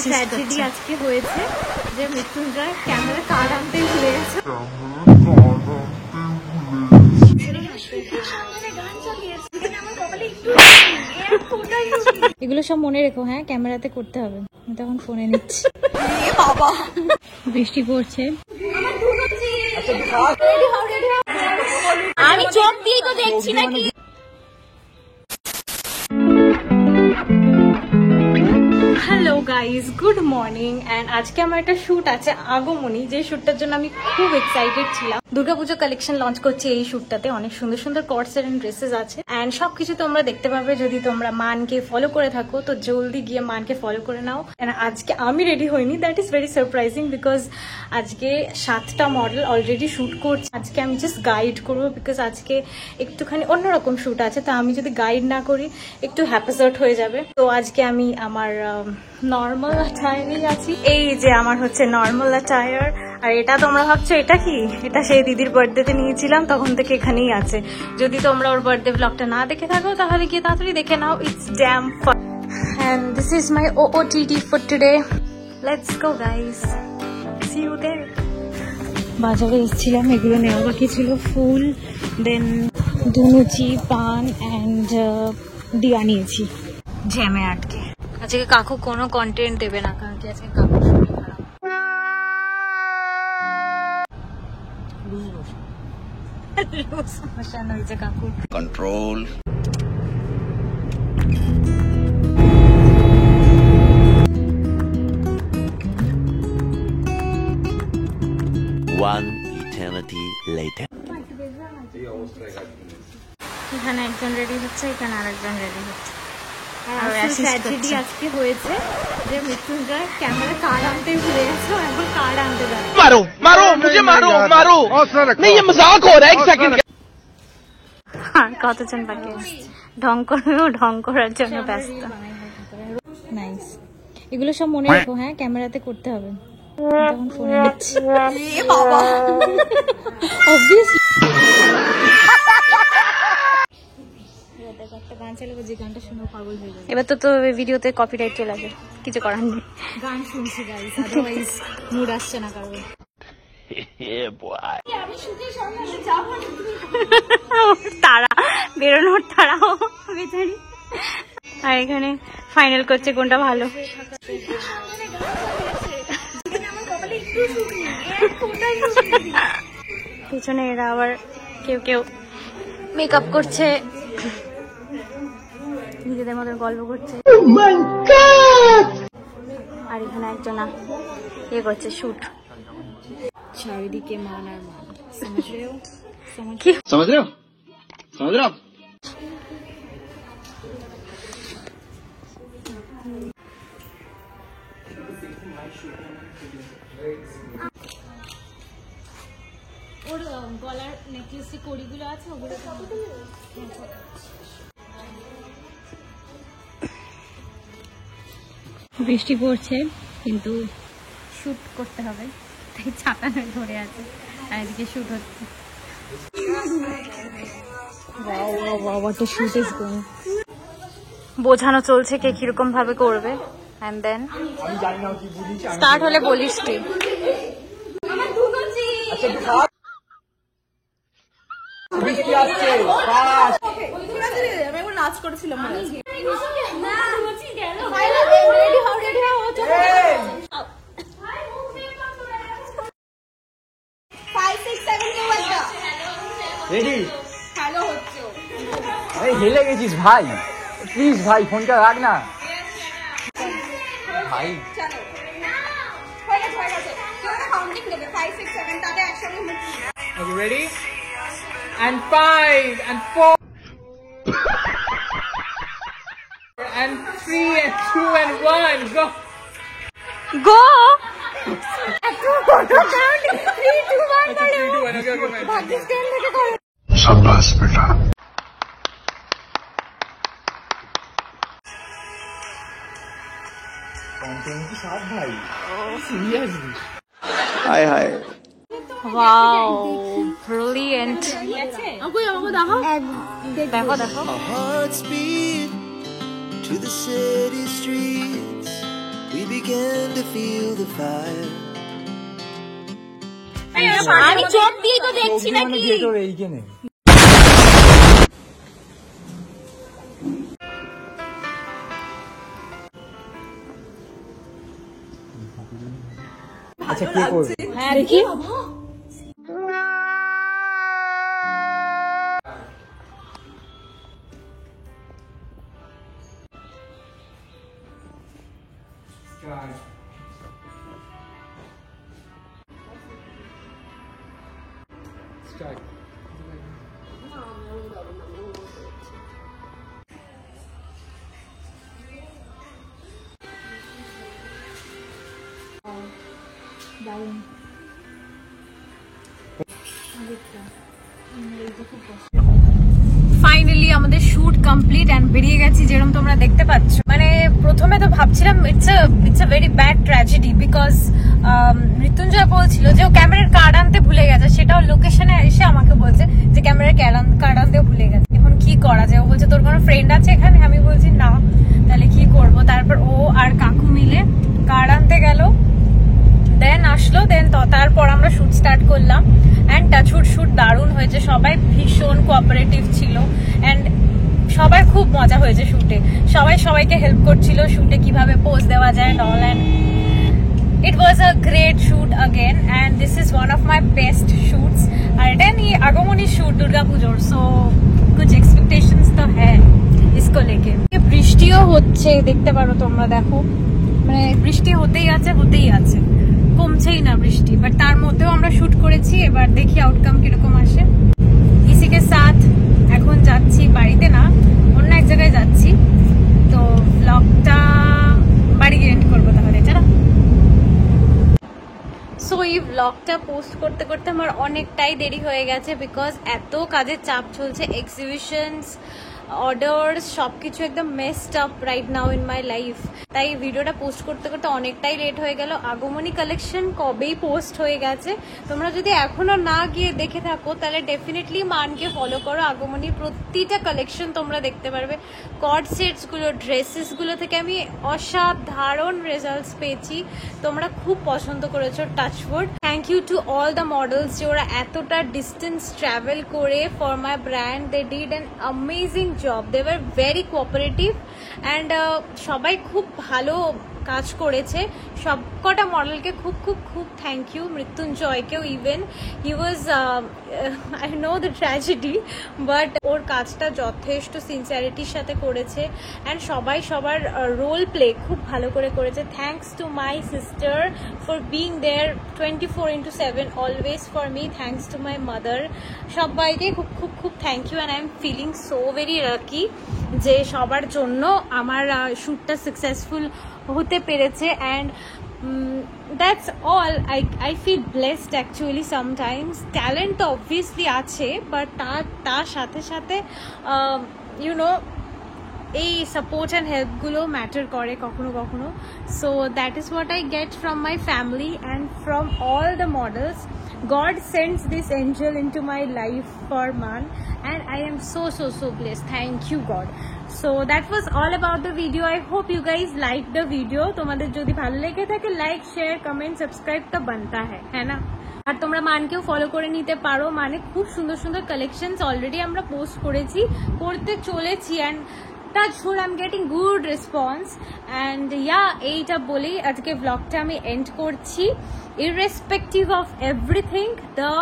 Tragedy আজকে হয়েছে যে মৃত্যুঞ্জয় ক্যামেরা কার্ড আনতে ভুলে গেছে। এগুলো সব মনে রেখো, হ্যাঁ ক্যামেরাতে করতে হবে। আমি তখন ফোনে নিচ্ছি। বাবা বৃষ্টি পড়ছে, আমি চোখ দিয়ে তো দেখছি নাকি। Hello guys, good morning. And আজকে আমার একটা শ্যুট আছে আগমনী, যে শ্যুটটার জন্য আমি খুব এক্সাইটেড ছিলাম। দুর্গাপুজো কালেকশন লঞ্চ করছে এই শ্যুটটাতে, অনেক সুন্দর সুন্দর কর্ডসেট এন্ড ড্রেসেস আছে অ্যান্ড সবকিছু তোমরা দেখতে পাবে যদি তোমরা মানকে ফলো করে থাকো। তো জলদি গিয়ে মানকে ফলো করে নাও। অ্যান্ড আজকে আমি রেডি হইনি, that is very surprising because আজকে 7টা মডেল অলরেডি শ্যুট করছে। আজকে আমি জাস্ট গাইড করবো বিকজ আজকে একটুখানি অন্যরকম শ্যুট আছে। তো আমি যদি গাইড না করি একটু হ্যাপাজার্ট হয়ে যাবে। তো আজকে আমি আমার নর্মাল অ্যাটায়ারেই আছি। এই যে আমার হচ্ছে নর্মাল অ্যাটায়ার। আর এটা তোমরা ভাবছো এটা কি? এটা সেই দিদির বার্থডেতে নিয়েছিলাম, তখন থেকে এখানেই আছে। যদি তোমরা ওর বার্থডে ব্লগটা না দেখে থাকো তাহলে গিয়ে তাড়াতাড়ি দেখে নাও। It's damn fun and this is my OOTD for today. Let's go guys, see you there. বাজারে এসেছিলাম, এগুলো নেওয়া বাকি ছিল। ফুল, দেন দুনুচি, পান অ্যান্ড দিয়া নিয়েছি। জ্যামে আটকে আজকে কাকু কোনো কন্টেন্ট দেবে না, কারণ কি আজকে কাকু শরীর খারাপ। সমস্যা হয়েছে কাকুর। কন্ট্রোল। One eternity later. এখানে একজন রেডি হচ্ছে, এখানে আরেকজন রেডি হচ্ছে। ট্র্যাজেডি আজকে হয়েছে যে মৃত্যুঞ্জয় ক্যামেরা কার্ড আনতে ভুলে গেছে, এখন কার্ড আনতে যাবে। मारो मारो मुझे मारो मारो नहीं, ये मजाक हो रहा है। एक सेकंड। আর কতজন বাকি আছে? ঢং করবেও, ঢং করার জন্য ব্যস্ত। নাইস, এগুলো সব মনে রেখো, হ্যাঁ ক্যামেরাতে করতে হবে। তখন ফোনে নিচ্ছি। বাবা অবভিয়াসলি একটা গান চালাবো, যে গানটা শুনে পাগল হয়ে যাবে। এবার তো ভিডিওতে কপিরাইট চলে আসবে, কিছু করার নেই। গান শুনছি গাইস, আদারওয়াইজ মুড আসছে না কারো। তারা বেরোনোর তারাও বেচারি। আর এখানে ফাইনাল করছে কোনটা ভালো। পিছনে এরা আবার কেউ কেউ মেকআপ করছে, নিজেদের মতো গল্প করছে। আর এখানে একজনা ইয়ে করছে, শুট। চারিদিকে মান আর মান, समझ रहे हो? ওর গলার নেকলেসে কড়িগুলো আছে, ওগুলো বৃষ্টি পড়ছে কিন্তু শুট করতে হবে, তাই ছাতা ধরে আছে। আর এদিকে শুট হচ্ছে। বোঝানো চলছে কে কিরকম ভাবে করবে। এন্ড দেন স্টার্ট হলে বলিস তুই। নাচ করেছিলাম হেলে গেছিস ভাই, প্লিজ ভাই ফোনটা রাখ না ভাই। Are you ready? And 5 and 4 and 3 and 2 and 1 go. Go. 3 2 1 okay. शाबाश बेटा। कंटेंट के साथ भाई, सीरियसली। हाय हाय। Wow, brilliant. দেখো দেখো। Our hearts beat to the city streets. We began to feel the fire. আমি চোখ দিয়ে তো দেখছি নাকি এইখানে আচ্ছা কে করবে? হ্যাঁ দেখি ফাইনালি আমাদের শুট কমপ্লিট এন্ড বেরিয়ে গেছি, যেরকম তোমরা দেখতে পাচ্ছ। মানে প্রথমে তো ভাবছিলাম it's a very bad tragedy, because Mrityunjay বলছিল যে ও ক্যামেরার কার্ড আনতে ভুলে গেছে, সেটাও লোকেশনে এসে আমাকে বলছে যে ক্যামেরার কার্ড আনতে ভুলে গেছে। এখন কি করা যায়? ও বলছে তোর কোনো ফ্রেন্ড আছে এখানে? আমি বলছি না, তাহলে কি করব? তারপর ও আর কাকু মিলে কার্ড আনতে গেল, দেন আসলো, দেন তারপর আমরা শুট স্টার্ট করলাম। অ্যান্ড টাচউড শুট দারুণ হয়েছে, সবাই ভীষণ কোঅপারেটিভ ছিল অ্যান্ড সবাই খুব মজা হয়েছে শুটে। সবাই সবাইকে হেল্প করছিল শুটে কিভাবে পোজ দেওয়া যায় and all, and it was a great shoot again and this is one of my best shoots। আর এটা নিয়ে আগমনী শুট দুর্গা পুজোর, সো कुछ expectations তো হ্যাঁ इसको लेके। বৃষ্টিও হচ্ছে, দেখতে পারো তোমরা, দেখো মানে বৃষ্টি হতেই আছে, কমছেই না বৃষ্টি, বাট তার মধ্যেও আমরা শুট করেছি। এবার দেখি আউটকাম কিরকম আসে। ইসিকে সাথ এখন যাচ্ছি, বাড়িতে না, অন্য এক জায়গায় যাচ্ছি, তো ব্লগটা বাড়ি গিয়ে এন্ড করবো তাহলে, চলো। সো এই ব্লগটা পোস্ট করতে করতে আমার অনেকটাই দেরি হয়ে গেছে, বিকজ এত কাজের চাপ চলছে, এক্সিবিশনস, অর্ডার্স, সবকিছু একদম messed up right now in my life. তাই ভিডিওটা পোস্ট করতে করতে অনেকটাই লেট হয়ে গেল। আগমনী কালেকশন কবেই পোস্ট হয়ে গেছে, তোমরা যদি এখনো না গিয়ে দেখে থাকো তাহলে ডেফিনেটলি মানকে ফলো করো। আগমনীর প্রতিটা কালেকশন তোমরা দেখতে পারবে। কর্ড সেটসগুলো, ড্রেসেসগুলো থেকে আমি অসাধারণ রেজাল্টস পেয়েছি, তোমরা খুব পছন্দ করেছো, touch wood. Thank you to all the models যে ওরা এতটা ডিস্টেন্স ট্রাভেল করে for my brand, they did an amazing job, they were very cooperative and সবাই খুব ভালো কাজ করেছে। সবকটা মডেলকে খুব খুব খুব থ্যাংক ইউ, মৃত্যুঞ্জয়কেও even, he was I know the tragedy, but ওর কাজটা যথেষ্ট সিনসিয়ারিটির সাথে করেছে অ্যান্ড সবাই সবার রোল প্লে খুব ভালো করে করেছে। Thanks to my sister for being there 24/7 always for me, thanks to my mother, সবাইকে খুব খুব খুব thank you and I am feeling so very lucky যে সবার জন্য আমার শ্যুটটা সাকসেসফুল হতে পেরেছে। And that's all. I feel blessed actually. Sometimes talent তো অবভিয়াসলি আছে, বাট তার সাথে সাথে ইউনো এই সাপোর্ট অ্যান্ড হেল্পগুলো ম্যাটার করে কখনো কখনো। So that is what I get from my family and from all the models. God sends this angel into my life for Man and I am so blessed. Thank you God. So that was all about the video. I hope you guys liked the video. তোমাদের যদি ভালো লেগে থাকে like, share, comment, subscribe তো বানতা হ্যাঁ না? আর তোমরা মানকেও follow করে নিতে পারো, মানে খুব সুন্দর সুন্দর কালেকশনস অলরেডি আমরা পোস্ট করতে চলেছি and touchwood I'm getting good response and yeah, এইটা বলেই আজকে ব্লগটা আমি এন্ড করছি। Irrespective of everything, the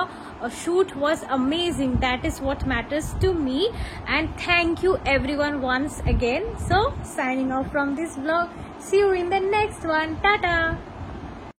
shoot was amazing. That is what matters to me and thank you everyone once again. So signing off from this vlog, see you in the next one. Tata.